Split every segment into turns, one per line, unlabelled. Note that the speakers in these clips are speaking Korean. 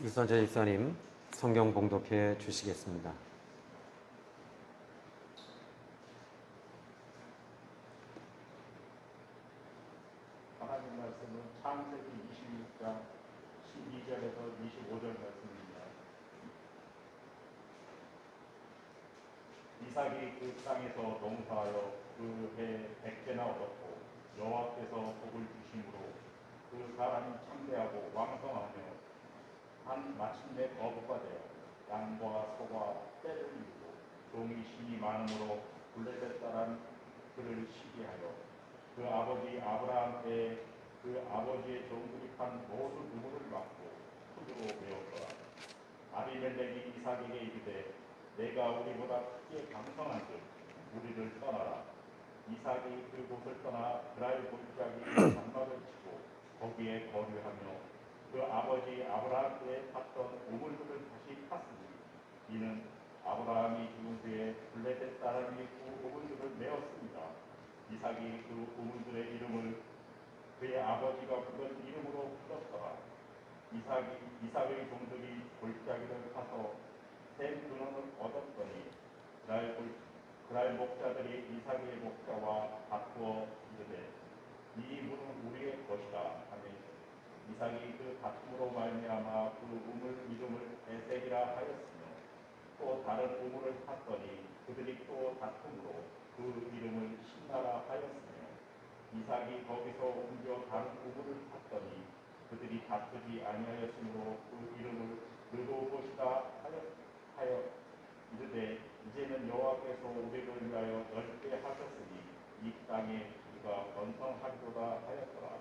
유선재 집사님 성경 봉독해 주시겠습니다.
하나님 말씀은 창세기 26장 12절에서 25절 말씀입니다. 이삭이 그 땅에서 농사하여 그 해 100배나 얻었고 여호와께서 복을 주심으로 그 사람이 창대하고 왕성하며 마침내 거부가 되어 양과 소가 떼를 이루고 종이 신이 많음으로 블레셋 사람 그를 시기하여 그 아버지 아브라함 때에 그 아버지의 종들이 판 모든 우물을 막고 흙으로 메웠더라. 아비멜렉이 이삭에게 이르되 내가 우리보다 크게 강성한즉 우리를 떠나라. 이삭이 그곳을 떠나 그랄 골짜기 장막을 치고 거기에 거류하며 그 아버지 아브라함 때에 팠던 우물들을 다시 팠으니 이는 아브라함이 죽은 후에 블레셋 사람이 그 우물들을 메웠습니다. 이삭이 그 우물들의 이름을 그의 아버지가 부른 이름으로 불렀더라. 이삭의 종들이 골짜기를 파서 샘 근원을 얻었더니 그랄 목자들이 이삭의 목자와 다투어 이르되 이 물은 우리의 것이다 하며 이삭이 그 다툼으로 말미암아 그 우물 이름을 에색이라 하였으며 또 다른 우물을 팠더니 그들이 또 다툼으로 그 이름을 신나라 하였으며 이삭이 거기서 옮겨 다른 우물을 팠더니 그들이 다투지 아니하였으므로 그 이름을 르호봇이다 하여 이르되 이제는 여호와께서 우리를 위하여 넓게 하셨으니 이 땅에 우리가 번성하리로다 하였더라.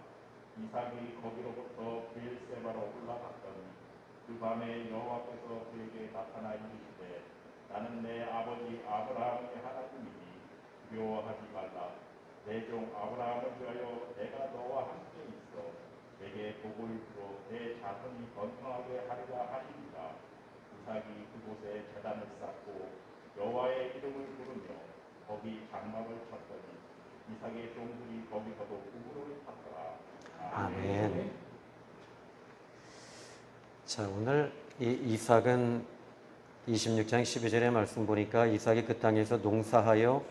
이삭이 거기로부터 브엘세바로 올라갔더니 그 밤에 여호와께서 그에게 나타나 이르시되 나는 내 아버지 아브라함의 하나님이니 두려워하지 말라. 내 종 아브라함을 위하여 내가 너와 함께 있어 내게 복을 주어 내 자손이 번성하게 하리라 하시니라. 이삭이 그곳에 제단을 쌓고 여호와의 이름을 부르며 거기 장막을 쳤더니 이삭의 종들이 거기서도 우물을 팠더라.
아멘. 자, 오늘 이 이삭은 26장 12절의 말씀 보니까 이삭이 그 땅에서 농사하여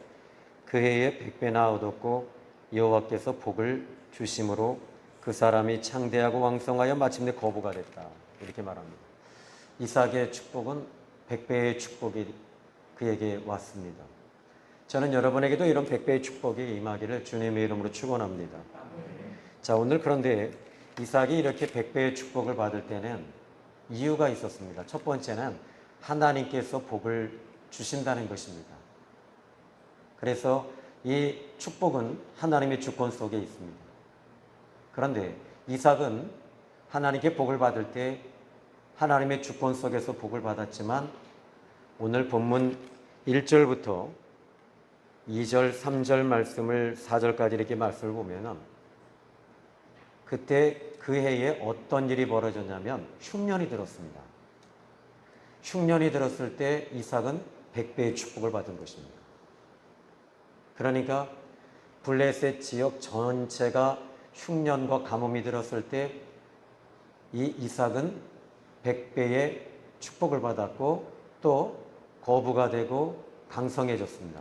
그 해에 100배나 얻었고 여호와께서 복을 주심으로 그 사람이 창대하고 왕성하여 마침내 거부가 됐다. 이렇게 말합니다. 이삭의 축복은 100배의 축복이 그에게 왔습니다. 저는 여러분에게도 이런 100배의 축복이 임하기를 주님의 이름으로 축원합니다. 자, 오늘 그런데 이삭이 이렇게 100배의 축복을 받을 때는 이유가 있었습니다. 첫 번째는 하나님께서 복을 주신다는 것입니다. 그래서 이 축복은 하나님의 주권 속에 있습니다. 그런데 이삭은 하나님께 복을 받을 때 하나님의 주권 속에서 복을 받았지만 오늘 본문 1절부터 2절, 3절 말씀을 4절까지 이렇게 말씀을 보면은 그때 그 해에 어떤 일이 벌어졌냐면 흉년이 들었습니다. 흉년이 들었을 때 이삭은 100배의 축복을 받은 것입니다. 그러니까 블레셋 지역 전체가 흉년과 가뭄이 들었을 때 이 이삭은 100배의 축복을 받았고 또 거부가 되고 강성해졌습니다.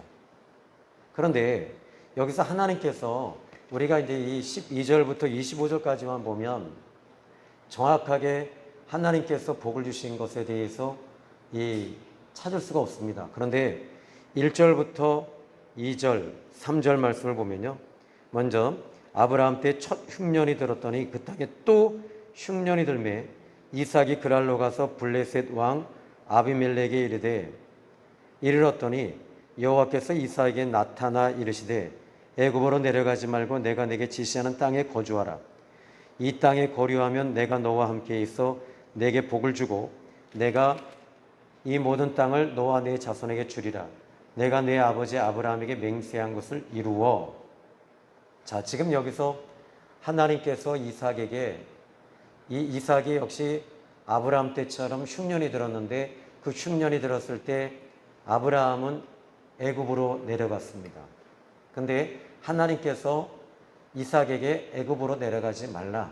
그런데 여기서 하나님께서 우리가 이제 이 12절부터 25절까지만 보면 정확하게 하나님께서 복을 주신 것에 대해서 찾을 수가 없습니다. 그런데 1절부터 2절, 3절 말씀을 보면요. 먼저 아브라함 때 첫 흉년이 들었더니 그 땅에 또 흉년이 들매 이삭이 그랄로 가서 블레셋 왕 아비멜렉에 이르렀더니 여호와께서 이삭에게 나타나 이르시되 애굽으로 내려가지 말고 내가 내게 지시하는 땅에 거주하라. 이 땅에 거류하면 내가 너와 함께 있어 내게 복을 주고 내가 이 모든 땅을 너와 내 자손에게 주리라. 내가 내 아버지 아브라함에게 맹세한 것을 이루어. 자, 지금 여기서 하나님께서 이삭에게 이 이삭이 역시 아브라함 때처럼 흉년이 들었는데 그 흉년이 들었을 때 아브라함은 애굽으로 내려갔습니다. 근데 하나님께서 이삭에게 애굽으로 내려가지 말라.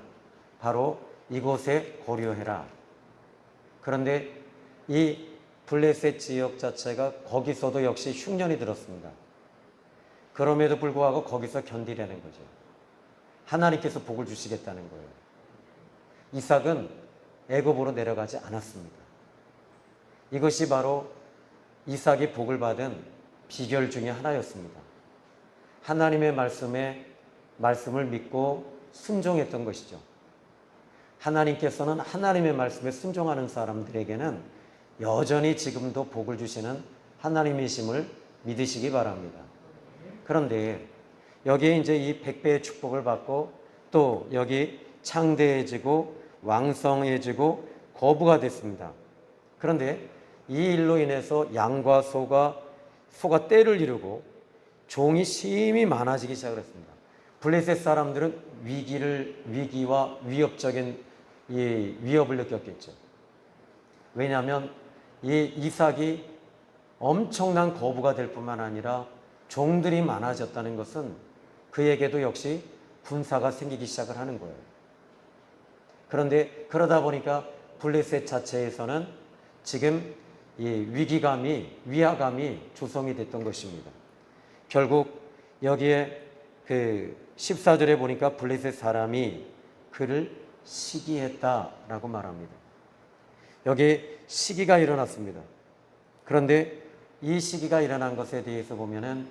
바로 이곳에 거류해라. 그런데 이 블레셋 지역 자체가 거기서도 역시 흉년이 들었습니다. 그럼에도 불구하고 거기서 견디려는 거죠. 하나님께서 복을 주시겠다는 거예요. 이삭은 애굽으로 내려가지 않았습니다. 이것이 바로 이삭이 복을 받은 비결 중에 하나였습니다. 하나님의 말씀을 믿고 순종했던 것이죠. 하나님께서는 하나님의 말씀에 순종하는 사람들에게는 여전히 지금도 복을 주시는 하나님이심을 믿으시기 바랍니다. 그런데 여기에 이제 이 100배의 축복을 받고 또 여기 창대해지고 왕성해지고 거부가 됐습니다. 그런데 이 일로 인해서 양과 소가 때를 이루고 종이 심히 많아지기 시작을 했습니다. 블레셋 사람들은 위기와 위협적인 위협을 느꼈겠죠. 왜냐하면 이 이삭이 엄청난 거부가 될 뿐만 아니라 종들이 많아졌다는 것은 그에게도 역시 군사가 생기기 시작을 하는 거예요. 그런데 그러다 보니까 블레셋 자체에서는 지금 이 위화감이 조성이 됐던 것입니다. 결국 여기에 그 14절에 보니까 블레셋 사람이 그를 시기했다라고 말합니다. 여기 시기가 일어났습니다. 그런데 이 시기가 일어난 것에 대해서 보면은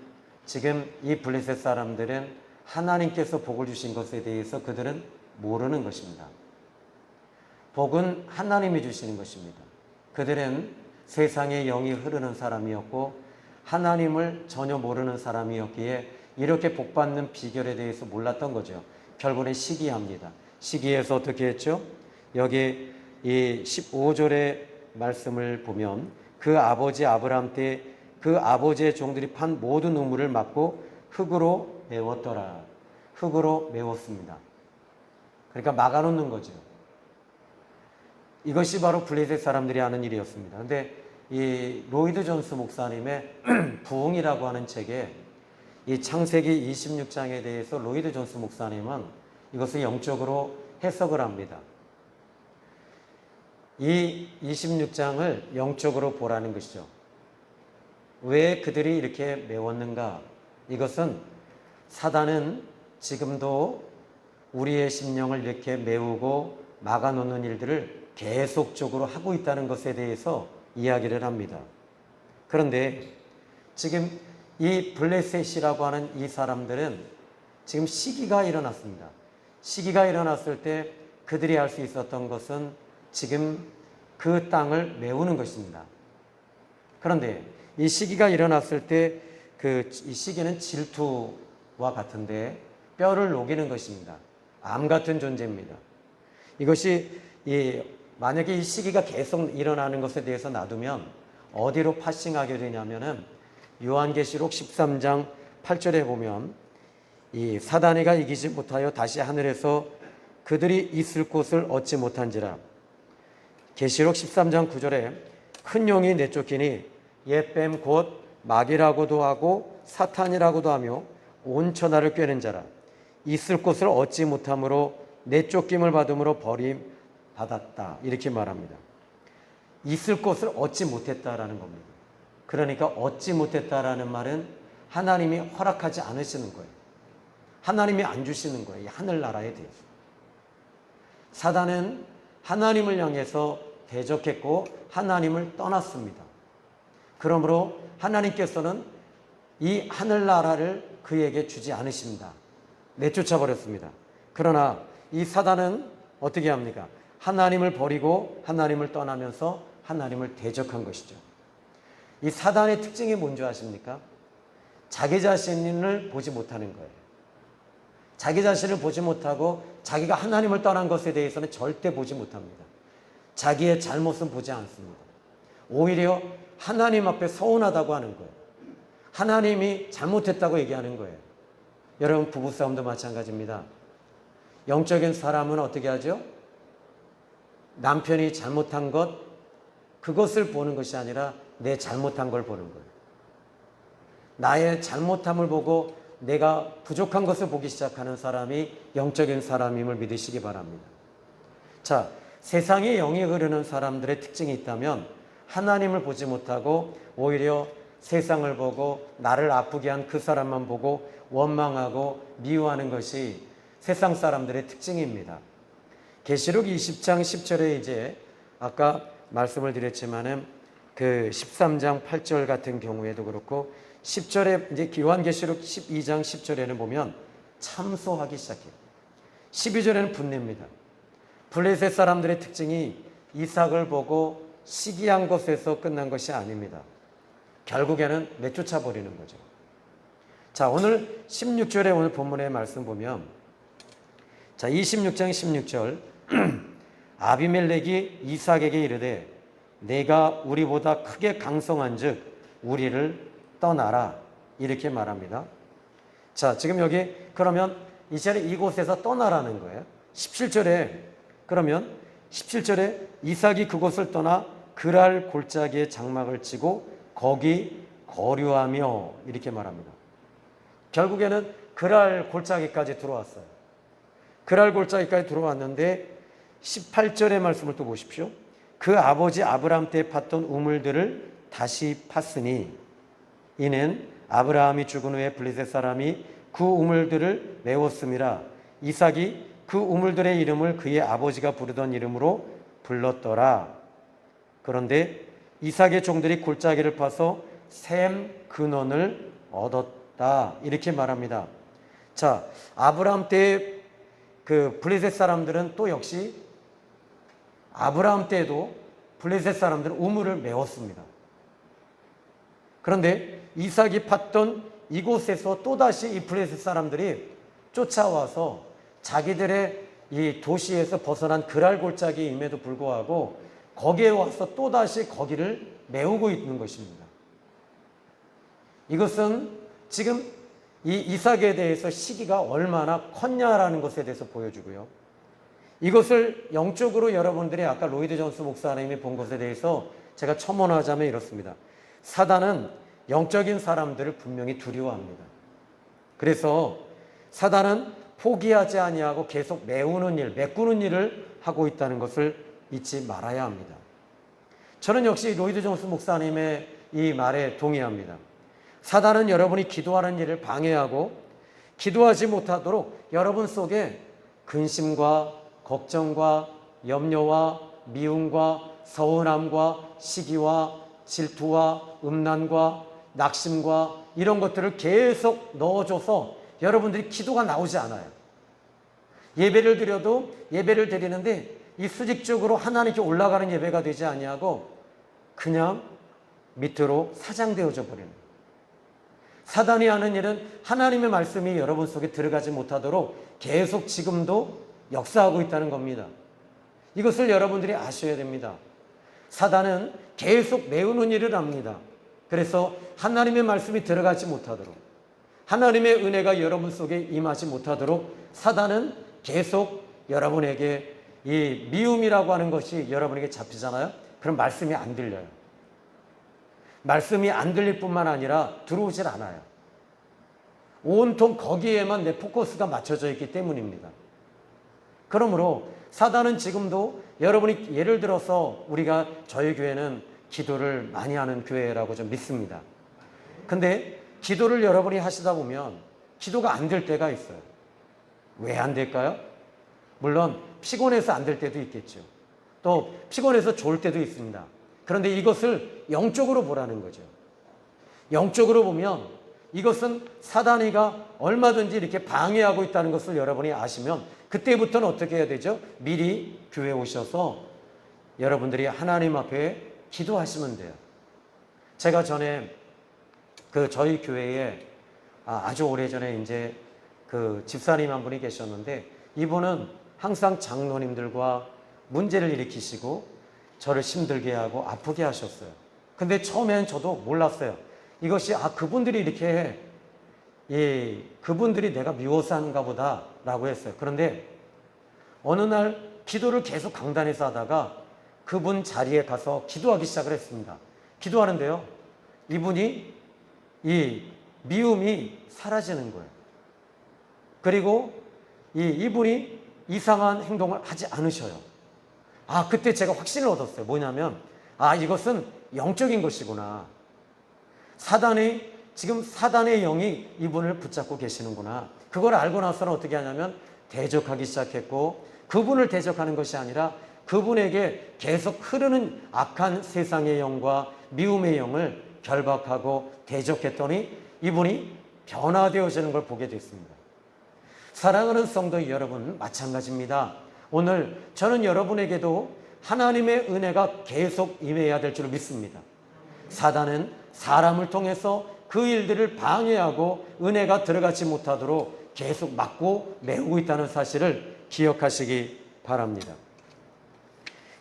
지금 이 블레셋 사람들은 하나님께서 복을 주신 것에 대해서 그들은 모르는 것입니다. 복은 하나님이 주시는 것입니다. 그들은 세상의 영이 흐르는 사람이었고 하나님을 전혀 모르는 사람이었기에 이렇게 복받는 비결에 대해서 몰랐던 거죠. 결국엔 시기합니다. 시기해서 어떻게 했죠? 여기 이 15절의 말씀을 보면 그 아버지 아브라함 때 그 아버지의 종들이 판 모든 우물을 막고 흙으로 메웠더라. 흙으로 메웠습니다. 그러니까 막아놓는 거죠. 이것이 바로 블레셋 사람들이 하는 일이었습니다. 그런데 이 로이드 존스 목사님의 부흥이라고 하는 책에 이 창세기 26장에 대해서 로이드 존스 목사님은 이것을 영적으로 해석을 합니다. 이 26장을 영적으로 보라는 것이죠. 왜 그들이 이렇게 메웠는가? 이것은 사단은 지금도 우리의 심령을 이렇게 메우고 막아놓는 일들을 계속적으로 하고 있다는 것에 대해서 이야기를 합니다. 그런데 지금 이 블레셋이라고 하는 이 사람들은 지금 시기가 일어났습니다. 시기가 일어났을 때 그들이 할 수 있었던 것은 지금 그 땅을 메우는 것입니다. 그런데 이 시기가 일어났을 때 이 시기는 질투와 같은데 뼈를 녹이는 것입니다. 암 같은 존재입니다. 이것이 만약에 이 시기가 계속 일어나는 것에 대해서 놔두면 어디로 파싱하게 되냐면은 요한계시록 13장 8절에 보면 이 사단이가 이기지 못하여 다시 하늘에서 그들이 있을 곳을 얻지 못한지라. 계시록 13장 9절에 큰 용이 내쫓기니 옛뱀 곧 마귀라고도 하고 사탄이라고도 하며 온 천하를 꿰는 자라. 있을 곳을 얻지 못함으로 내쫓김을 받음으로 버림 받았다. 이렇게 말합니다. 있을 곳을 얻지 못했다라는 겁니다. 그러니까 얻지 못했다라는 말은 하나님이 허락하지 않으시는 거예요. 하나님이 안 주시는 거예요. 이 하늘나라에 대해서. 사단은 하나님을 향해서 대적했고 하나님을 떠났습니다. 그러므로 하나님께서는 이 하늘나라를 그에게 주지 않으십니다. 내쫓아 버렸습니다. 그러나 이 사단은 어떻게 합니까? 하나님을 버리고 하나님을 떠나면서 하나님을 대적한 것이죠. 이 사단의 특징이 뭔지 아십니까? 자기 자신을 보지 못하는 거예요. 자기 자신을 보지 못하고 자기가 하나님을 떠난 것에 대해서는 절대 보지 못합니다. 자기의 잘못은 보지 않습니다. 오히려 하나님 앞에 서운하다고 하는 거예요. 하나님이 잘못했다고 얘기하는 거예요. 여러분, 부부싸움도 마찬가지입니다. 영적인 사람은 어떻게 하죠? 남편이 잘못한 그것을 보는 것이 아니라 내 잘못한 걸 보는 거예요. 나의 잘못함을 보고 내가 부족한 것을 보기 시작하는 사람이 영적인 사람임을 믿으시기 바랍니다. 자, 세상의 영이 흐르는 사람들의 특징이 있다면 하나님을 보지 못하고 오히려 세상을 보고 나를 아프게 한 그 사람만 보고 원망하고 미워하는 것이 세상 사람들의 특징입니다. 계시록 20장 10절에 이제 아까 말씀을 드렸지만은 그 13장 8절 같은 경우에도 그렇고 10절에 이제 요한계시록 12장 10절에는 보면 참소하기 시작해요. 12절에는 분냅니다. 블레셋 사람들의 특징이 이삭을 보고 시기한 것에서 끝난 것이 아닙니다. 결국에는 내쫓아 버리는 거죠. 자, 오늘 16절에 오늘 본문의 말씀 보면 자, 26장 16절 아비멜렉이 이삭에게 이르되 내가 우리보다 크게 강성한즉 우리를 떠나라 이렇게 말합니다. 자, 지금 여기 그러면 이제 이곳에서 떠나라는 거예요. 17절에 그러면 17절에 이삭이 그곳을 떠나 그랄 골짜기에 장막을 치고 거기 거류하며 이렇게 말합니다. 결국에는 그랄 골짜기까지 들어왔어요. 그랄 골짜기까지 들어왔는데 18절의 말씀을 또 보십시오. 그 아버지 아브라함 때 팠던 우물들을 다시 팠으니 이는 아브라함이 죽은 후에 블레셋 사람이 그 우물들을 메웠음이라. 이삭이 그 우물들의 이름을 그의 아버지가 부르던 이름으로 불렀더라. 그런데 이삭의 종들이 골짜기를 파서 샘 근원을 얻었다 이렇게 말합니다. 자, 아브라함 때 그 블레셋 사람들은 또 역시 아브라함 때에도 블레셋 사람들은 우물을 메웠습니다. 그런데 이삭이 팠던 이곳에서 또다시 이 블레셋 사람들이 쫓아와서 자기들의 이 도시에서 벗어난 그랄 골짜기임에도 불구하고 거기에 와서 또다시 거기를 메우고 있는 것입니다. 이것은 지금 이 이삭에 대해서 시기가 얼마나 컸냐라는 것에 대해서 보여주고요. 이것을 영적으로 여러분들이 아까 로이드 존스 목사님이 본 것에 대해서 제가 첨언하자면 이렇습니다. 사단은 영적인 사람들을 분명히 두려워합니다. 그래서 사단은 포기하지 아니하고 계속 메우는 일, 메꾸는 일을 하고 있다는 것을 잊지 말아야 합니다. 저는 역시 로이드 존스 목사님의 이 말에 동의합니다. 사단은 여러분이 기도하는 일을 방해하고 기도하지 못하도록 여러분 속에 근심과 걱정과 염려와 미움과 서운함과 시기와 질투와 음란과 낙심과 이런 것들을 계속 넣어줘서 여러분들이 기도가 나오지 않아요. 예배를 드려도 예배를 드리는데 이 수직적으로 하나님께 올라가는 예배가 되지 아니하고 그냥 밑으로 사장되어져 버리는 거예요. 사단이 하는 일은 하나님의 말씀이 여러분 속에 들어가지 못하도록 계속 지금도 역사하고 있다는 겁니다. 이것을 여러분들이 아셔야 됩니다. 사단은 계속 메우는 일을 합니다. 그래서 하나님의 말씀이 들어가지 못하도록 하나님의 은혜가 여러분 속에 임하지 못하도록 사단은 계속 여러분에게 이 미움이라고 하는 것이 여러분에게 잡히잖아요. 그럼 말씀이 안 들려요. 말씀이 안 들릴 뿐만 아니라 들어오질 않아요. 온통 거기에만 내 포커스가 맞춰져 있기 때문입니다. 그러므로 사단은 지금도 여러분이 예를 들어서 우리가 저희 교회는 기도를 많이 하는 교회라고 좀 믿습니다. 근데 기도를 여러분이 하시다 보면 기도가 안 될 때가 있어요. 왜 안 될까요? 물론 피곤해서 안 될 때도 있겠죠. 또 피곤해서 좋을 때도 있습니다. 그런데 이것을 영적으로 보라는 거죠. 영적으로 보면 이것은 사단이가 얼마든지 이렇게 방해하고 있다는 것을 여러분이 아시면 그때부터는 어떻게 해야 되죠? 미리 교회에 오셔서 여러분들이 하나님 앞에 기도하시면 돼요. 제가 전에 저희 교회에 아주 오래전에 이제 그 집사님 한 분이 계셨는데 이분은 항상 장로님들과 문제를 일으키시고 저를 힘들게 하고 아프게 하셨어요. 근데 처음엔 저도 몰랐어요. 이것이 그분들이 이렇게 그분들이 내가 미워서 하는가 보다 라고 했어요. 그런데 어느 날 기도를 계속 강단에서 하다가 그분 자리에 가서 기도하기 시작을 했습니다. 기도하는데요. 이분이 이 미움이 사라지는 거예요. 그리고 이분이 이상한 행동을 하지 않으셔요. 그때 제가 확신을 얻었어요. 뭐냐면 이것은 영적인 것이구나. 지금 사단의 영이 이분을 붙잡고 계시는구나. 그걸 알고 나서는 어떻게 하냐면 대적하기 시작했고, 그분을 대적하는 것이 아니라 그분에게 계속 흐르는 악한 세상의 영과 미움의 영을 결박하고 대적했더니 이분이 변화되어지는 걸 보게 됐습니다. 사랑하는 성도 여러분, 마찬가지입니다. 오늘 저는 여러분에게도 하나님의 은혜가 계속 임해야 될 줄 믿습니다. 사단은 사람을 통해서 그 일들을 방해하고 은혜가 들어가지 못하도록 계속 막고 메우고 있다는 사실을 기억하시기 바랍니다.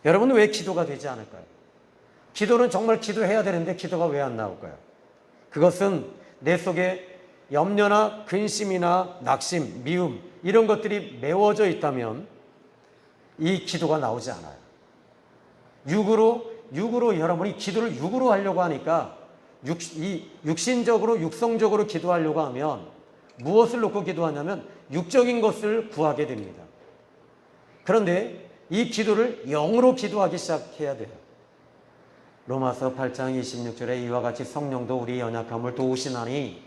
여러분은 왜 기도가 되지 않을까요? 기도는 정말 기도해야 되는데 기도가 왜 안 나올까요? 그것은 내 속에 염려나 근심이나 낙심, 미움 이런 것들이 메워져 있다면 이 기도가 나오지 않아요. 육으로 여러분이 기도를 육으로 하려고 하니까 육신적으로 육성적으로 기도하려고 하면 무엇을 놓고 기도하냐면 육적인 것을 구하게 됩니다. 그런데 이 기도를 영으로 기도하기 시작해야 돼요. 로마서 8장 26절에 이와 같이 성령도 우리 연약함을 도우시나니,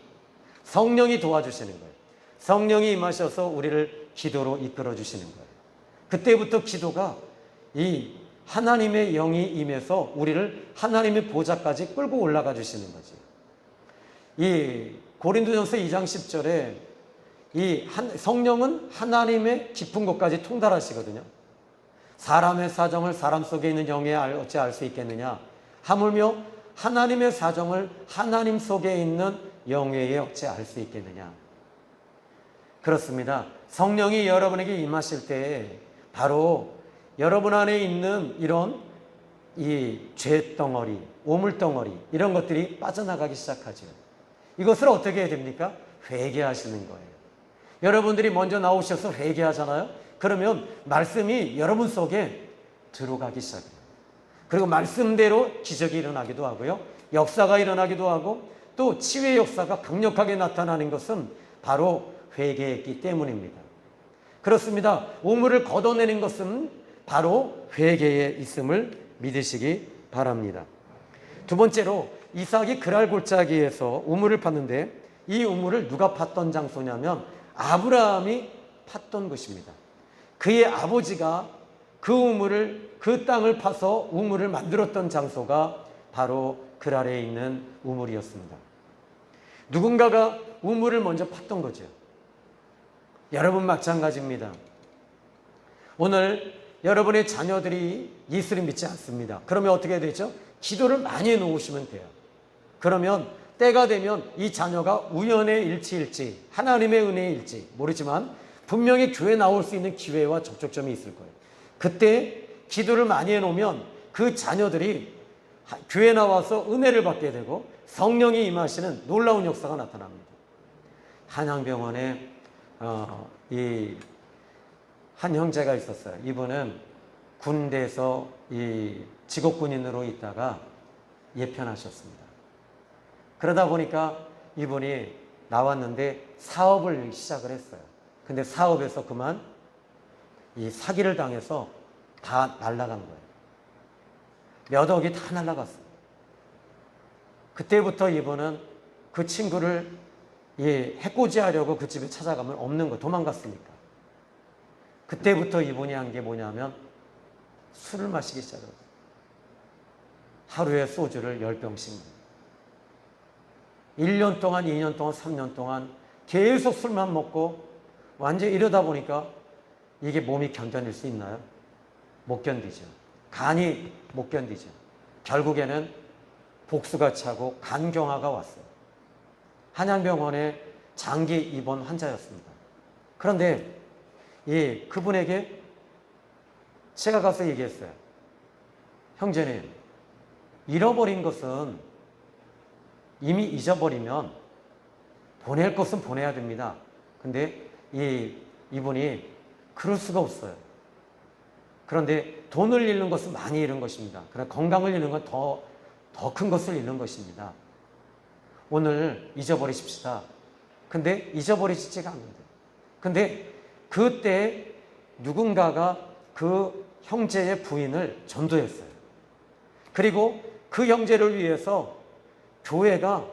성령이 도와주시는 거예요. 성령이 임하셔서 우리를 기도로 이끌어 주시는 거예요. 그때부터 기도가 이 하나님의 영이 임해서 우리를 하나님의 보좌까지 끌고 올라가 주시는 거지. 이 고린도전서 2장 10절에 성령은 하나님의 깊은 곳까지 통달하시거든요. 사람의 사정을 사람 속에 있는 영에 어찌 알 수 있겠느냐? 하물며 하나님의 사정을 하나님 속에 있는 영에 어찌 알 수 있겠느냐? 그렇습니다. 성령이 여러분에게 임하실 때 바로 여러분 안에 있는 이런 이 죄덩어리, 오물덩어리 이런 것들이 빠져나가기 시작하죠. 이것을 어떻게 해야 됩니까? 회개하시는 거예요. 여러분들이 먼저 나오셔서 회개하잖아요. 그러면 말씀이 여러분 속에 들어가기 시작해요. 그리고 말씀대로 기적이 일어나기도 하고요. 역사가 일어나기도 하고, 또 치유의 역사가 강력하게 나타나는 것은 바로 회개했기 때문입니다. 그렇습니다. 오물을 걷어내는 것은 바로 회개에 있음을 믿으시기 바랍니다. 두 번째로 이삭이 그랄 골짜기에서 우물을 팠는데, 이 우물을 누가 팠던 장소냐면 아브라함이 팠던 것입니다. 그의 아버지가 그 땅을 파서 우물을 만들었던 장소가 바로 그랄에 있는 우물이었습니다. 누군가가 우물을 먼저 팠던 거죠. 여러분 마찬가지입니다. 오늘 여러분의 자녀들이 예수를 믿지 않습니다. 그러면 어떻게 되죠? 기도를 많이 해놓으시면 돼요. 그러면 때가 되면 이 자녀가 우연의 일치일지 하나님의 은혜일지 모르지만 분명히 교회 나올 수 있는 기회와 접촉점이 있을 거예요. 그때 기도를 많이 해놓으면 그 자녀들이 교회 나와서 은혜를 받게 되고 성령이 임하시는 놀라운 역사가 나타납니다. 한양병원에 이 한 형제가 있었어요. 이분은 군대에서 이 직업군인으로 있다가 예편하셨습니다. 그러다 보니까 이분이 나왔는데 사업을 시작을 했어요. 근데 사업에서 그만 이 사기를 당해서 다 날아간 거예요. 몇 억이 다 날아갔어요. 그때부터 이분은 그 친구를 해코지하려고 그 집에 찾아가면 없는 거, 도망갔으니까. 그때부터 이분이 한 게 뭐냐면 술을 마시기 시작했어요. 하루에 소주를 10병씩. 1년 동안, 2년 동안, 3년 동안 계속 술만 먹고 완전히 이러다 보니까 이게 몸이 견뎌낼 수 있나요? 못 견디죠. 간이 못 견디죠. 결국에는 복수가 차고 간경화가 왔어요. 한양병원에 장기 입원 환자였습니다. 그런데 그분에게 제가 가서 얘기했어요. 형제님, 잃어버린 것은 이미 잊어버리면 보낼 것은 보내야 됩니다. 근데 이분이 그럴 수가 없어요. 그런데 돈을 잃는 것은 많이 잃은 것입니다. 그러나 건강을 잃는 건 더 큰 것을 잃는 것입니다. 오늘 잊어버리십시다. 근데 잊어버리지가 않는데. 근데 그때 누군가가 그 형제의 부인을 전도했어요. 그리고 그 형제를 위해서 교회가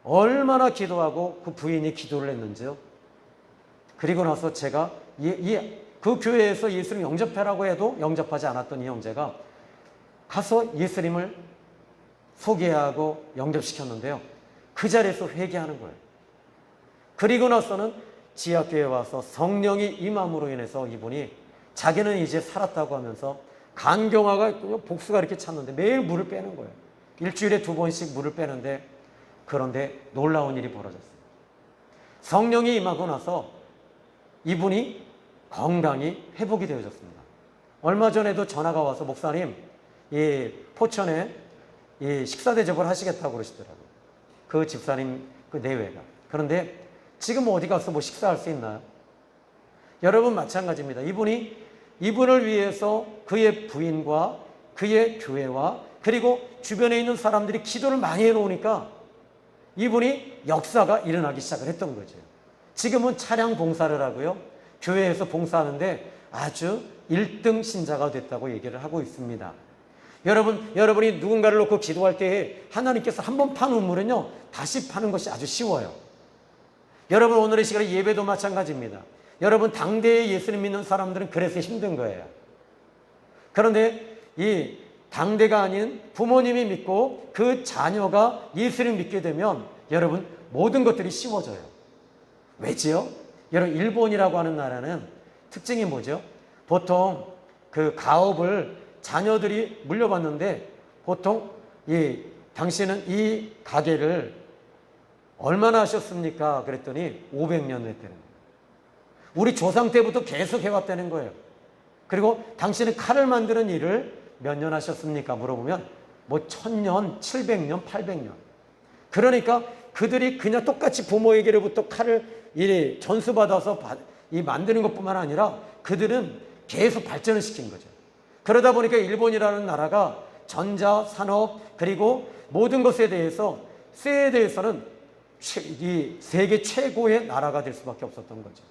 얼마나 기도하고 그 부인이 기도를 했는지요. 그리고 나서 제가 그 교회에서 예수님 영접하라고 해도 영접하지 않았던 이 형제가 가서 예수님을 소개하고 영접시켰는데요. 그 자리에서 회개하는 거예요. 그리고 나서는 지하교회에 와서 성령이 임함으로 인해서 이분이 자기는 이제 살았다고 하면서 간경화가 복수가 이렇게 찼는데 매일 물을 빼는 거예요. 일주일에 2번씩 물을 빼는데, 그런데 놀라운 일이 벌어졌어요. 성령이 임하고 나서 이분이 건강이 회복이 되어졌습니다. 얼마 전에도 전화가 와서 목사님, 이 포천에 이 식사 대접을 하시겠다고 그러시더라고요. 그 집사님 그 내외가. 그런데 지금 어디 가서 뭐 식사할 수 있나요? 여러분 마찬가지입니다. 이분을 위해서 그의 부인과 그의 교회와 그리고 주변에 있는 사람들이 기도를 많이 해놓으니까 이분이 역사가 일어나기 시작을 했던 거죠. 지금은 차량 봉사를 하고요. 교회에서 봉사하는데 아주 1등 신자가 됐다고 얘기를 하고 있습니다. 여러분이 누군가를 놓고 기도할 때 하나님께서 한번 판 우물은요, 다시 파는 것이 아주 쉬워요. 여러분 오늘의 시간에 예배도 마찬가지입니다. 여러분 당대에 예수님 믿는 사람들은 그래서 힘든 거예요. 그런데 이 당대가 아닌 부모님이 믿고 그 자녀가 예수를 믿게 되면 여러분 모든 것들이 쉬워져요. 왜지요? 여러분 일본이라고 하는 나라는 특징이 뭐죠? 보통 그 가업을 자녀들이 물려받는데 보통 당신은 이 가게를 얼마나 하셨습니까? 그랬더니 500년 했다는 거예요. 우리 조상 때부터 계속 해왔다는 거예요. 그리고 당신은 칼을 만드는 일을 몇 년 하셨습니까? 물어보면 뭐 1000년, 700년, 800년. 그러니까 그들이 그냥 똑같이 부모에게로부터 칼을 전수받아서 만드는 것뿐만 아니라 그들은 계속 발전을 시킨 거죠. 그러다 보니까 일본이라는 나라가 전자, 산업, 그리고 모든 것에 대해서 쇠에 대해서는 이 세계 최고의 나라가 될 수밖에 없었던 거죠.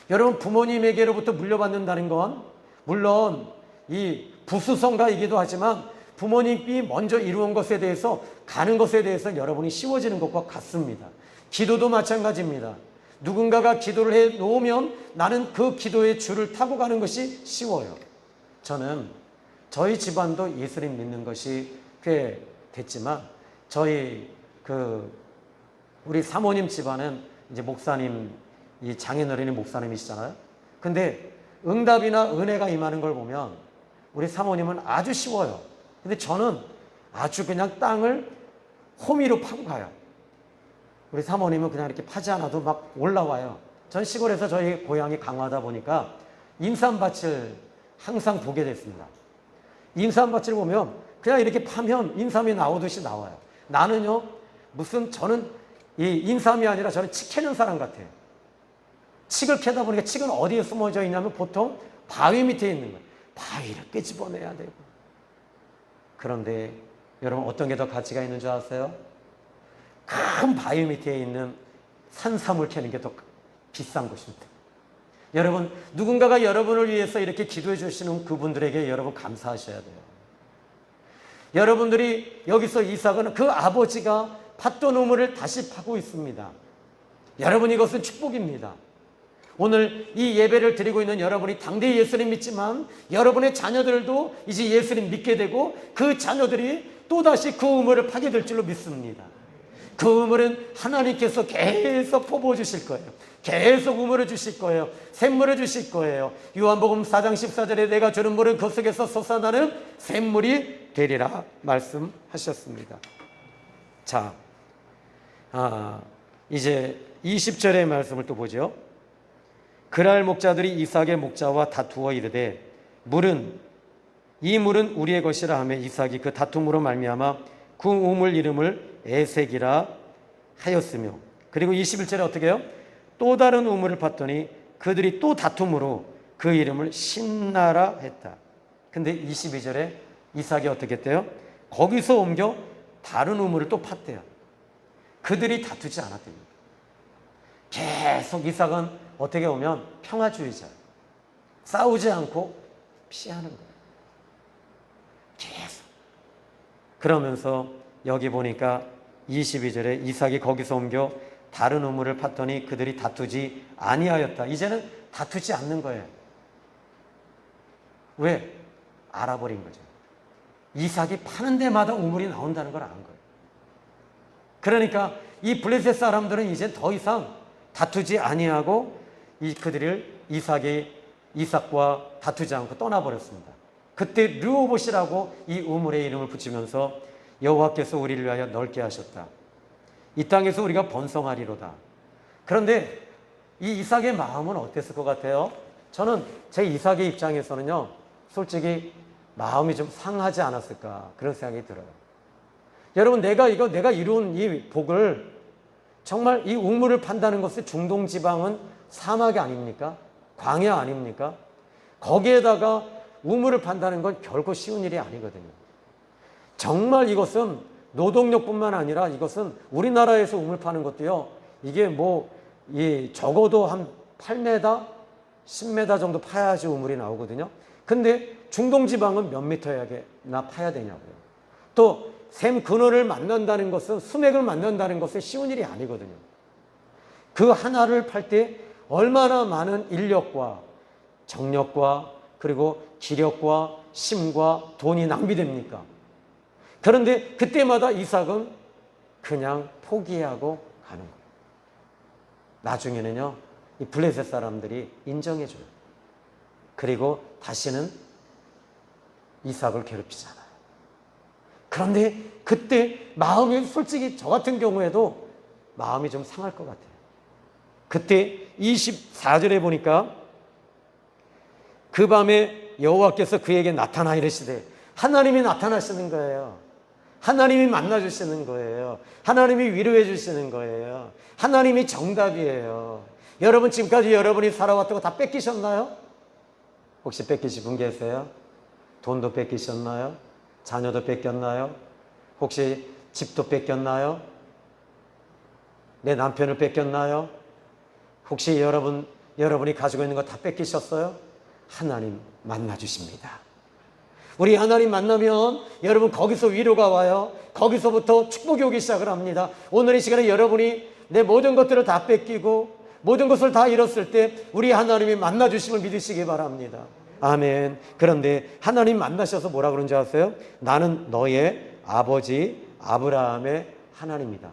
여러분 부모님에게로부터 물려받는다는 건 물론 이 부수성가이기도 하지만 부모님이 먼저 이루은 것에 대해서 가는 것에 대해서 여러분이 쉬워지는 것과 같습니다. 기도도 마찬가지입니다. 누군가가 기도를 해 놓으면 나는 그 기도의 줄을 타고 가는 것이 쉬워요. 저는 저희 집안도 예수님 믿는 것이 꽤 됐지만 우리 사모님 집안은 이제 목사님, 이 장인어른이 목사님이시잖아요. 근데 응답이나 은혜가 임하는 걸 보면 우리 사모님은 아주 쉬워요. 근데 저는 아주 그냥 땅을 호미로 파고 가요. 우리 사모님은 그냥 이렇게 파지 않아도 막 올라와요. 전 시골에서 저희 고향이 강화다 보니까 인삼밭을 항상 보게 됐습니다. 인삼밭을 보면 그냥 이렇게 파면 인삼이 나오듯이 나와요. 나는요, 저는 이 인삼이 아니라 저는 칡 캐는 사람 같아요. 칡을 캐다 보니까 칡은 어디에 숨어져 있냐면 보통 바위 밑에 있는 거예요. 바위를 끄집어내야 되고. 그런데 여러분 어떤 게 더 가치가 있는 줄 아세요? 큰 바위 밑에 있는 산삼을 캐는 게 더 비싼 것입니다. 여러분 누군가가 여러분을 위해서 이렇게 기도해 주시는 그분들에게 여러분 감사하셔야 돼요. 여러분들이 여기서 이삭은 그 아버지가 팠던 우물을 다시 파고 있습니다. 여러분 이것은 축복입니다. 오늘 이 예배를 드리고 있는 여러분이 당대 예수님 믿지만 여러분의 자녀들도 이제 예수님 믿게 되고 그 자녀들이 또다시 그 우물을 파게 될 줄로 믿습니다. 그 우물은 하나님께서 계속 퍼부어주실 거예요. 계속 우물을 주실 거예요. 샘물을 주실 거예요. 요한복음 4장 14절에 내가 주는 물은 그 속에서 솟아나는 샘물이 되리라 말씀하셨습니다. 자, 이제 20절의 말씀을 또 보죠. 그날 목자들이 이삭의 목자와 다투어 이르되 이 물은 우리의 것이라 하며 이삭이 그 다툼으로 말미암아 그 우물 이름을 에색이라 하였으며, 그리고 21절에 어떻게 해요? 또 다른 우물을 팠더니 그들이 또 다툼으로 그 이름을 신나라 했다. 근데 22절에 이삭이 어떻게 했대요? 거기서 옮겨 다른 우물을 또 팠대요. 그들이 다투지 않았답니다. 계속 이삭은 어떻게 보면 평화주의자, 싸우지 않고 피하는 거예요. 계속. 그러면서 여기 보니까 22절에 이삭이 거기서 옮겨 다른 우물을 팠더니 그들이 다투지 아니하였다. 이제는 다투지 않는 거예요. 왜? 알아버린 거죠. 이삭이 파는 데마다 우물이 나온다는 걸 안 거예요. 그러니까 이 블레셋 사람들은 이제 더 이상 다투지 아니하고 그들을 이삭과 다투지 않고 떠나버렸습니다. 그때 르호봇이라고 이 우물의 이름을 붙이면서 여호와께서 우리를 위하여 넓게 하셨다. 이 땅에서 우리가 번성하리로다. 그런데 이 이삭의 마음은 어땠을 것 같아요? 저는 제 이삭의 입장에서는요, 솔직히 마음이 좀 상하지 않았을까 그런 생각이 들어요. 여러분, 내가 이룬 이 복을 정말 이 우물을 판다는 것은 중동 지방은 사막이 아닙니까? 광야 아닙니까? 거기에다가 우물을 판다는 건 결코 쉬운 일이 아니거든요. 정말 이것은 노동력뿐만 아니라 이것은 우리나라에서 우물 파는 것도요, 이게 적어도 한 8m, 10m 정도 파야지 우물이 나오거든요. 근데 중동 지방은 몇 미터나 파야 되냐고요. 또 샘 근원을 만난다는 것은, 수맥을 만난다는 것은 쉬운 일이 아니거든요. 그 하나를 팔 때 얼마나 많은 인력과 정력과 그리고 기력과 심과 돈이 낭비됩니까? 그런데 그때마다 이삭은 그냥 포기하고 가는 거예요. 나중에는요, 이 블레셋 사람들이 인정해줘요. 그리고 다시는 이삭을 괴롭히지 않아요. 그런데 그때 마음이, 솔직히 저 같은 경우에도 마음이 좀 상할 것 같아요. 그때 24절에 보니까 그 밤에 여호와께서 그에게 나타나 이르시되, 하나님이 나타나시는 거예요. 하나님이 만나주시는 거예요. 하나님이 위로해 주시는 거예요. 하나님이 정답이에요. 여러분, 지금까지 여러분이 살아왔던 거 다 뺏기셨나요? 혹시 뺏기신 분 계세요? 돈도 뺏기셨나요? 자녀도 뺏겼나요? 혹시 집도 뺏겼나요? 내 남편을 뺏겼나요? 혹시 여러분이 가지고 있는 거 다 뺏기셨어요? 하나님 만나주십니다. 우리 하나님 만나면 여러분 거기서 위로가 와요. 거기서부터 축복이 오기 시작을 합니다. 오늘 이 시간에 여러분이 내 모든 것들을 다 뺏기고 모든 것을 다 잃었을 때 우리 하나님이 만나주심을 믿으시기 바랍니다. 아멘. 그런데 하나님 만나셔서 뭐라 그런지 아세요? 나는 너의 아버지 아브라함의 하나님이다.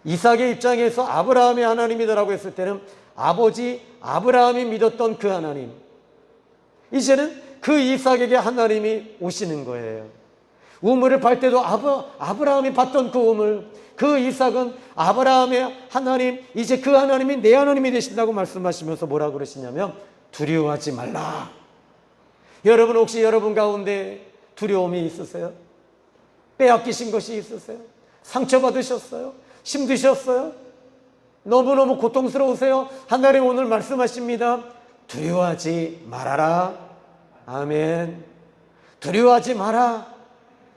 이삭의 입장에서 아브라함의 하나님이다라고 했을 때는 아버지 아브라함이 믿었던 그 하나님, 이제는 그 이삭에게 하나님이 오시는 거예요. 우물을 팔 때도 아브라함이 봤던 그 우물, 그 이삭은 아브라함의 하나님, 이제 그 하나님이 내 하나님이 되신다고 말씀하시면서 뭐라 그러시냐면 두려워하지 말라. 여러분, 혹시 여러분 가운데 두려움이 있으세요? 빼앗기신 것이 있으세요? 상처받으셨어요? 힘드셨어요? 너무너무 고통스러우세요? 하나님 오늘 말씀하십니다. 두려워하지 말아라. 아멘. 두려워하지 마라.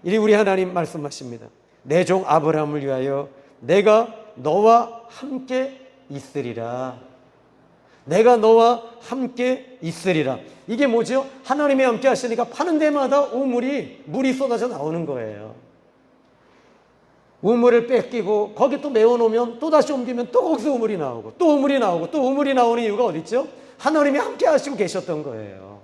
이리 우리 하나님 말씀하십니다. 내 종 아브라함을 위하여 내가 너와 함께 있으리라. 내가 너와 함께 있으리라. 이게 뭐죠? 하나님이 함께 하시니까 파는 데마다 물이 쏟아져 나오는 거예요. 우물을 뺏기고 거기 또 메워놓으면 또다시 옮기면 또 거기서 우물이 나오고 또 우물이 나오고 또 우물이 나오는 이유가 어디 있죠? 하나님이 함께 하시고 계셨던 거예요.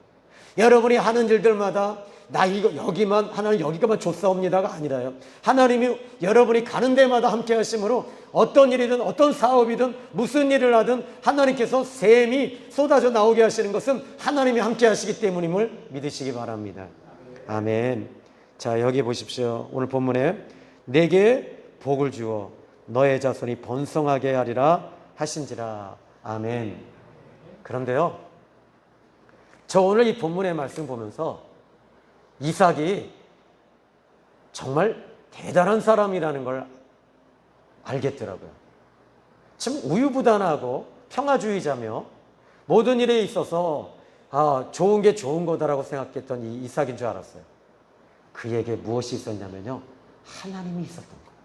여러분이 하는 일들마다 하나님 여기가만 줬사옵니다가 아니라요. 하나님이 여러분이 가는 데마다 함께 하심으로 어떤 일이든 어떤 사업이든 무슨 일을 하든 하나님께서 샘이 쏟아져 나오게 하시는 것은 하나님이 함께 하시기 때문임을 믿으시기 바랍니다. 아멘. 자, 여기 보십시오. 오늘 본문에 내게 복을 주어 너의 자손이 번성하게 하리라 하신지라. 아멘. 그런데요, 저 오늘 이 본문의 말씀 보면서 이삭이 정말 대단한 사람이라는 걸 알겠더라고요. 참 우유부단하고 평화주의자며 모든 일에 있어서 좋은 게 좋은 거다라고 생각했던 이 이삭인 줄 알았어요. 그에게 무엇이 있었냐면요, 하나님이 있었던 거예요.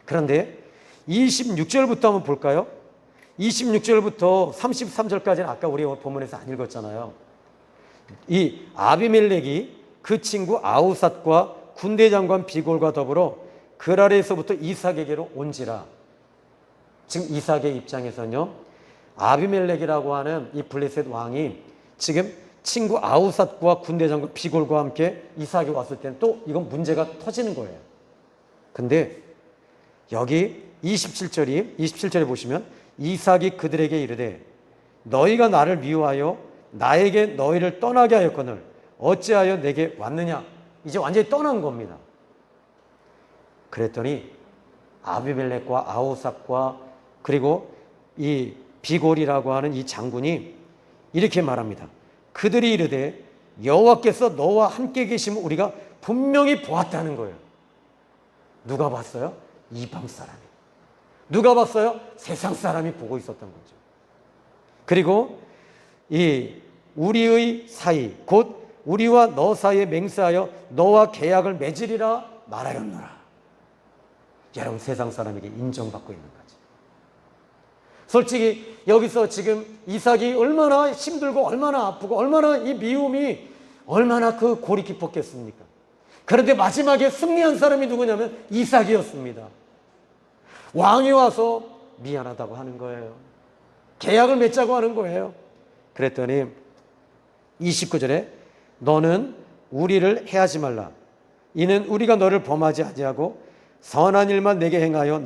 그런데 26절부터 한번 볼까요? 26절부터 33절까지는 아까 우리 본문에서 안 읽었잖아요. 이 아비멜렉이 그 친구 아우삿과 군대 장관 비골과 더불어 그랄에서부터 이삭에게로 온지라. 지금 이삭의 입장에서는요, 아비멜렉이라고 하는 이 블레셋 왕이 지금 친구 아우삿과 군대 장관 비골과 함께 이삭이 왔을 때는 또 이건 문제가 터지는 거예요. 근데 여기 27절에 보시면 이삭이 그들에게 이르되 너희가 나를 미워하여 나에게 너희를 떠나게 하였거늘 어찌하여 내게 왔느냐. 이제 완전히 떠난 겁니다. 그랬더니 아비멜렉과 아우삿과 그리고 이 비골이라고 하는 이 장군이 이렇게 말합니다. 그들이 이르되 여호와께서 너와 함께 계심을 우리가 분명히 보았다는 거예요. 누가 봤어요? 이방 사람이. 누가 봤어요? 세상 사람이 보고 있었던 거죠. 그리고 이 우리의 사이 곧 우리와 너 사이에 맹세하여 너와 계약을 맺으리라 말하였노라. 여러분, 세상 사람에게 인정받고 있는 거죠. 솔직히 여기서 지금 이삭이 얼마나 힘들고 얼마나 아프고 얼마나 이 미움이 얼마나 그 골이 깊었겠습니까? 그런데 마지막에 승리한 사람이 누구냐면 이삭이었습니다. 왕이 와서 미안하다고 하는 거예요. 계약을 맺자고 하는 거예요. 그랬더니 29절에 너는 우리를 해하지 말라. 이는 우리가 너를 범하지 아니하고 선한 일만 내게 행하여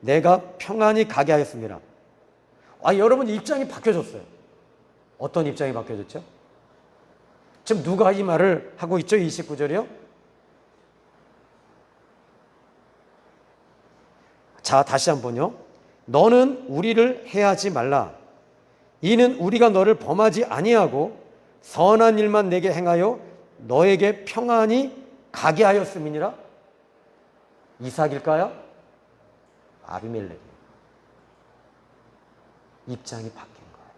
내가 평안히 가게 하였습니다. 여러분 입장이 바뀌어졌어요. 어떤 입장이 바뀌어졌죠? 지금 누가 이 말을 하고 있죠? 29절이요. 자, 다시 한번요. 너는 우리를 해하지 말라. 이는 우리가 너를 범하지 아니하고 선한 일만 내게 행하여 너에게 평안히 가게 하였음이니라. 이삭일까요? 아비멜렉. 입장이 바뀐 거예요.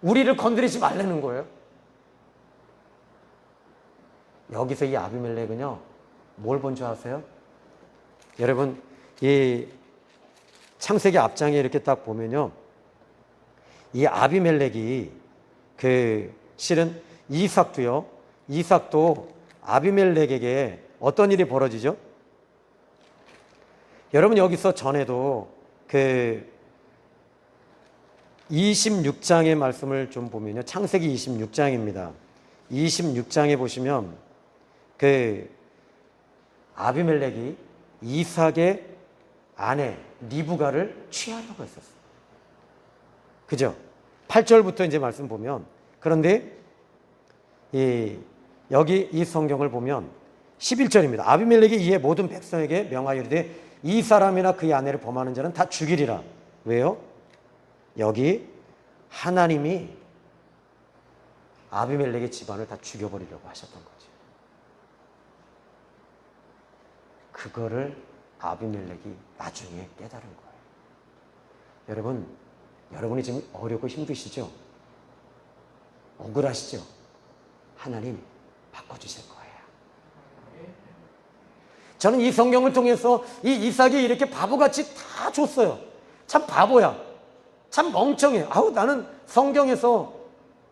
우리를 건드리지 말라는 거예요. 여기서 이 아비멜렉은요, 뭘 본 줄 아세요? 여러분, 이 창세기 앞장에 이렇게 딱 보면요, 이 아비멜렉이 실은 이삭도 아비멜렉에게 어떤 일이 벌어지죠? 여러분, 여기서 전에도 26장의 말씀을 좀 보면요, 창세기 26장입니다. 26장에 보시면 아비멜렉이 이삭의 아내 리브가를 취하려고 했었어요. 그죠? 8절부터 이제 말씀 보면, 그런데 여기 이 성경을 보면 11절입니다. 아비멜렉이 이에 모든 백성에게 명하여 이르되 이 사람이나 그의 아내를 범하는 자는 다 죽이리라. 왜요? 여기 하나님이 아비멜렉의 집안을 다 죽여버리려고 하셨던 거죠. 그거를 아비멜렉이 나중에 깨달은 거예요. 여러분이 지금 어렵고 힘드시죠? 억울하시죠? 하나님 바꿔주실 거예요. 저는 이 성경을 통해서 이 이삭이 이렇게 바보같이 다 줬어요. 참 바보야. 참 멍청해. 나는 성경에서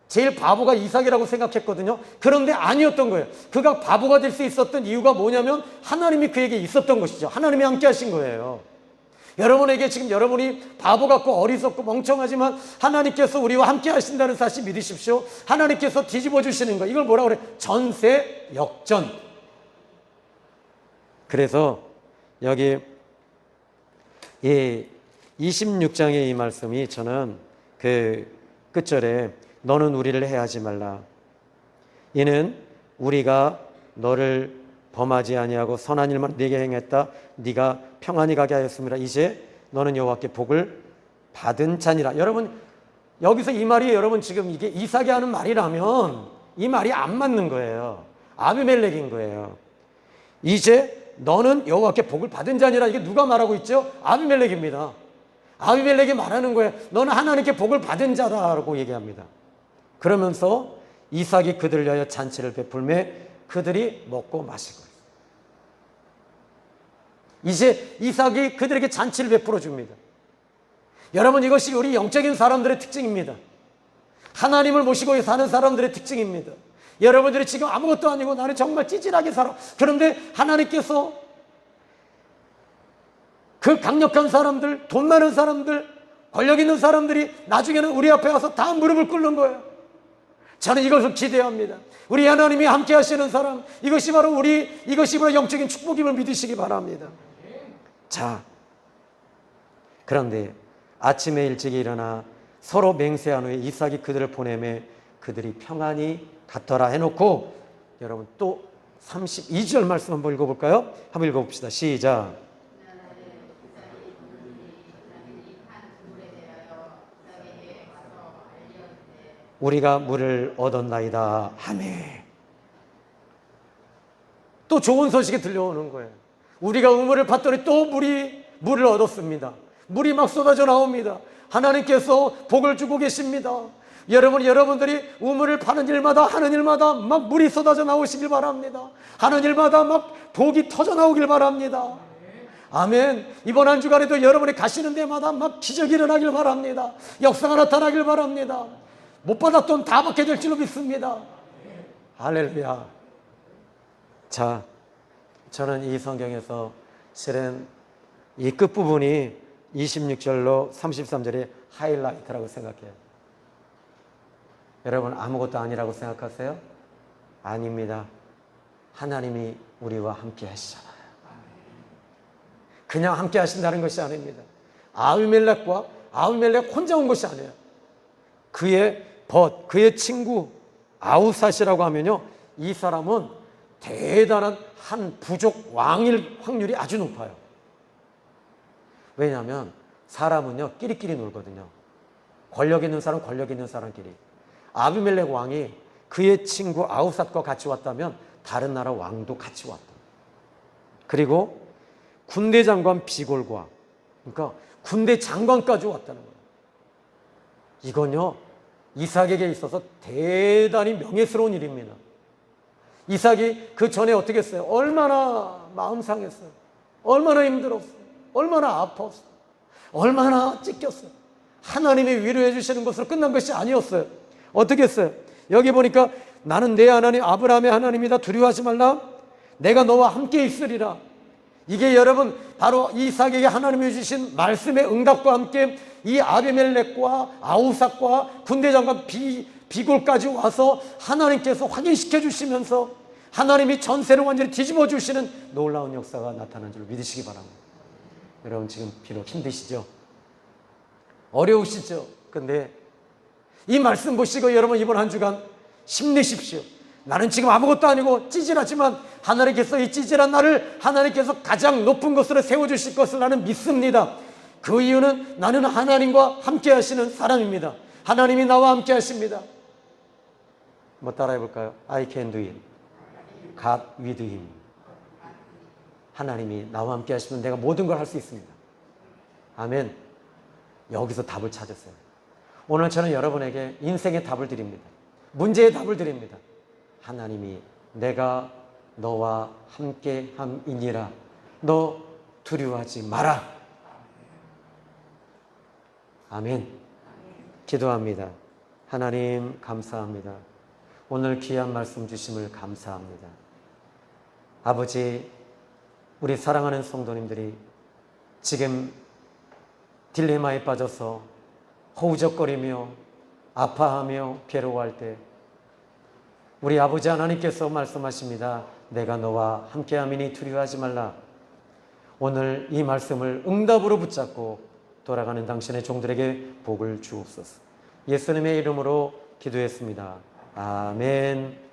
제일 바보가 이삭이라고 생각했거든요. 그런데 아니었던 거예요. 그가 바보가 될 수 있었던 이유가 뭐냐면 하나님이 그에게 있었던 것이죠. 하나님이 함께 하신 거예요. 여러분에게 지금 여러분이 바보 같고 어리석고 멍청하지만 하나님께서 우리와 함께 하신다는 사실 믿으십시오. 하나님께서 뒤집어 주시는 거. 이걸 뭐라고 그래? 전세 역전. 그래서 여기 26장의 이 말씀이 저는 끝절에 너는 우리를 해하지 말라. 이는 우리가 너를 범하지 아니하고 선한 일만 네게 행했다. 네가 평안히 가게 하였습니다. 이제 너는 여호와께 복을 받은 자니라. 여러분, 여기서 이 말이 여러분 지금 이게 이삭이 하는 말이라면 이 말이 안 맞는 거예요. 아비멜렉인 거예요. 이제 너는 여호와께 복을 받은 자니라. 이게 누가 말하고 있죠? 아비멜렉입니다. 아비멜렉이 말하는 거예요. 너는 하나님께 복을 받은 자다라고 얘기합니다. 그러면서 이삭이 그들을 위하여 잔치를 베풀매 그들이 먹고 마시고 이제 이삭이 그들에게 잔치를 베풀어 줍니다. 여러분, 이것이 우리 영적인 사람들의 특징입니다.
하나님을 모시고 사는 사람들의 특징입니다. 여러분들이 지금 아무것도 아니고 나는 정말 찌질하게 살아. 그런데 하나님께서 그 강력한 사람들, 돈 많은 사람들, 권력 있는 사람들이 나중에는 우리 앞에 와서 다 무릎을 꿇는 거예요. 저는 이것을 기대합니다. 우리 하나님이 함께 하시는 사람, 이것이 바로 영적인 축복임을 믿으시기 바랍니다. 자, 그런데 아침에 일찍 일어나 서로 맹세한 후에 이삭이 그들을 보내매 그들이 평안히 갔더라 해놓고, 여러분 또 32절 말씀 한번 읽어볼까요? 한번 읽어봅시다. 시작. 우리가 물을 얻었나이다 하매. 또 좋은 소식이 들려오는 거예요. 우리가 우물을 팠더니 또 물을 얻었습니다. 물이 막 쏟아져 나옵니다. 하나님께서 복을 주고 계십니다. 여러분들이 우물을 파는 일마다 하는 일마다 막 물이 쏟아져 나오시길 바랍니다. 하는 일마다 막 복이 터져 나오길 바랍니다. 아멘. 이번 한 주간에도 여러분이 가시는 데마다 막 기적이 일어나길 바랍니다. 역사가 나타나길 바랍니다. 못 받았던 다 받게 될 줄로 믿습니다. 할렐루야. 자, 저는 이 성경에서 실은 이 끝부분이 26절로 33절의 하이라이트라고 생각해요. 여러분 아무것도 아니라고 생각하세요? 아닙니다. 하나님이 우리와 함께 하시잖아요. 그냥 함께 하신다는 것이 아닙니다. 아비멜렉 혼자 온 것이 아니에요. 그의 친구 아우삿이라고 하면요, 이 사람은 대단한 한 부족 왕일 확률이 아주 높아요. 왜냐하면 사람은요 끼리끼리 놀거든요. 권력 있는 사람, 권력 있는 사람끼리. 아비멜렉 왕이 그의 친구 아우삿과 같이 왔다면 다른 나라 왕도 같이 왔다. 그리고 군대 장관 비골과, 그러니까 군대 장관까지 왔다는 거예요. 이건요 이삭에게 있어서 대단히 명예스러운 일입니다. 이삭이 그 전에 어떻게 했어요? 얼마나 마음 상했어요. 얼마나 힘들었어요. 얼마나 아팠어요. 얼마나 찢겼어요. 하나님이 위로해 주시는 것으로 끝난 것이 아니었어요. 어떻게 했어요? 여기 보니까 나는 내 하나님 아브라함의 하나님이다, 두려워하지 말라, 내가 너와 함께 있으리라. 이게 여러분 바로 이삭에게 하나님이 주신 말씀의 응답과 함께 이 아비멜렉과 아우삭과 군대 장관 비골까지 와서 하나님께서 확인시켜 주시면서 하나님이 전세를 완전히 뒤집어 주시는 놀라운 역사가 나타난 줄 믿으시기 바랍니다. 여러분 지금 비록 힘드시죠? 어려우시죠? 근데 이 말씀 보시고 여러분 이번 한 주간 힘내십시오. 나는 지금 아무것도 아니고 찌질하지만 하나님께서 이 찌질한 나를 하나님께서 가장 높은 것으로 세워주실 것을 나는 믿습니다. 그 이유는 나는 하나님과 함께 하시는 사람입니다. 하나님이 나와 함께 하십니다. 뭐 따라해 볼까요? I can do it. God with him. 하나님이 나와 함께 하시면 내가 모든 걸 할 수 있습니다. 아멘. 여기서 답을 찾았어요. 오늘 저는 여러분에게 인생의 답을 드립니다. 문제의 답을 드립니다. 하나님이 내가 너와 함께 함이니라. 너 두려워하지 마라. 아멘. 기도합니다. 하나님 감사합니다. 오늘 귀한 말씀 주심을 감사합니다. 아버지, 우리 사랑하는 성도님들이 지금 딜레마에 빠져서 허우적거리며 아파하며 괴로워할 때 우리 아버지 하나님께서 말씀하십니다. 내가 너와 함께함이니 두려워하지 말라. 오늘 이 말씀을 응답으로 붙잡고 돌아가는 당신의 종들에게 복을 주옵소서. 예수님의 이름으로 기도했습니다. 아멘.